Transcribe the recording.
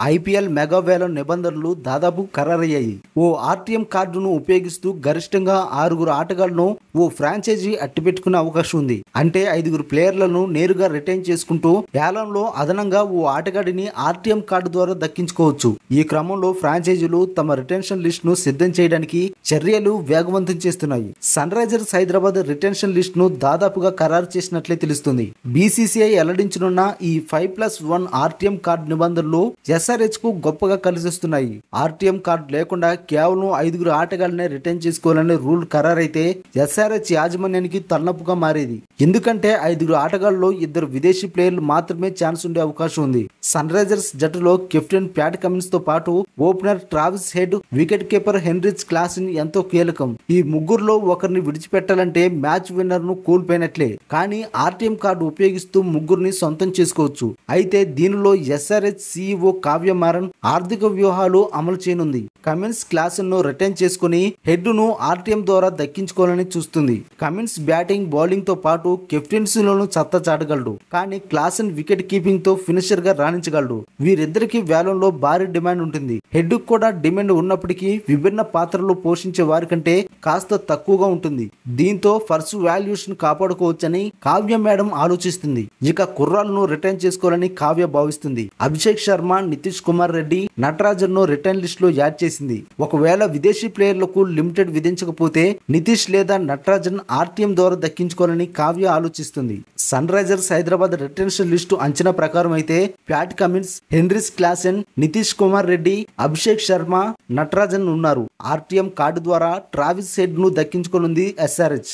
IPL mega వేలం నిబంధనలు దాదాపు ఖరారయ్యాయి. ఓ ఆర్టీఎం కార్డును ఉపయోగిస్తూ గరిష్టంగా 6 ఆటగాళ్లను ఓ ఫ్రాంచైజీ అట్టిపెట్టుకునే అవకాశం ఉంది. అంటే 5 ప్లేయర్లను నేరుగా రిటైన్ చేసుకుంటూ వేలంలో అదనంగా ఓ ఆటగాడిని ఆర్టీఎం కార్డు ద్వారా దక్కించుకోవచ్చు. ఈ క్రమంలో ఫ్రాంచైజీలు తమ రిటెన్షన్ లిస్ట్ ను సిద్ధం చేయడానికి చర్యలు వేగవంతం చేస్తున్నాయి. Sunrisers Hyderabad retention list ను దాదాపుగా ఖరారు చేసినట్లే తెలుస్తుంది. బీసీసీఐ వెల్లడించనున్న ఈ 5+1 ఆర్టీఎం కార్డు నిబంధనలు ఎస్ఆర్హెచ్ కు గొప్పగా కలిసిస్తున్నాయి. ఆర్టీఎం కార్డు లేకుండా కేవలం 5 ఆటగాళ్లనే రిటైన్ చేసుకోవాలనే రూల్ ఖరారైతే ఎస్ఆర్హెచ్ యాజమాన్యానికి తలనొప్పుగా మారేది. ఎందుకంటే 5 ఆటగాళ్లలో 2 విదేశీ ప్లేయర్లు మాత్రమే ఛాన్స్ ఉండే అవకాశం ఉంది. సన్ రైజర్స్ జట్టులో కెప్టెన్ ప్యాట్ కమిన్స్ తో పాటు opener Travis head, wicket keeper Heinrich Klaasen ఎంతో కీలకం. ఈ ముగ్గురులో ఒకరిని విడిచిపెట్టాలంటే మ్యాచ్ విన్నర్ ను కోల్పోయినట్లే. కానీ ఆర్టీఎం కార్డు ఉపయోగిస్తూ ముగ్గురిని సొంతం చేసుకోవచ్చు. అయితే దీనిలో ఎస్ఆర్హెచ్ సీఈఓ కావ్య మారన్ ఆర్థిక వ్యూహాలు అమలు చేయనుంది. కమిన్స్ క్లాసన్ ను రిటైన్ చేసుకుని హెడ్ ను ఆర్టీఎం ద్వారా దక్కించుకోవాలని చూస్తుంది. కమిన్స్ బ్యాటింగ్, బౌలింగ్ తో పాటు కెప్టెన్సీ లోను సత్తా చాటగలడు. కానీ క్లాసన్ వికెట్ కీపింగ్ తో ఫినిషర్ గా రాణించగలడు. వీరిద్దరికి వేలంలో భారీ డిమాండ్ ఉంటుంది. హెడ్ కూడా డిమాండ్ ఉన్నప్పటికీ విభిన్న పాత్రలు పోషించే వారి కంటే కాస్త తక్కువగా ఉంటుంది. దీంతో ఫస్ట్ వాల్యుయేషన్ కాపాడుకోవచ్చని కావ్య మేడం ఆలోచిస్తుంది. ఇక కుర్రాలను రిటైన్ చేసుకోవాలని కావ్య భావిస్తుంది. అభిషేక్ శర్మ, నితీష్ కుమార్ రెడ్డి, నటరాజన్ ను రిటైన్ లిస్ట్ లో యాడ్ చేసింది. ఒకవేళ విదేశీ ప్లేయర్లకు లిమిటెడ్ విధించకపోతే నితీష్ లేదా నటరాజన్ ఆర్టీఎం ద్వారా దక్కించుకోవాలని కావ్య ఆలోచిస్తుంది. Sunrisers Hyderabad retention list అంచనా ప్రకారం అయితే Pat Cummins, Heinrich Klaasen, Nitish Kumar Reddy, Abhishek Sharma, Natarajan ఉన్నారు. ఆర్టీఎం కార్డు ద్వారా ట్రావిస్ హెడ్ ను దక్కించుకోనుంది ఎస్ఆర్హెచ్.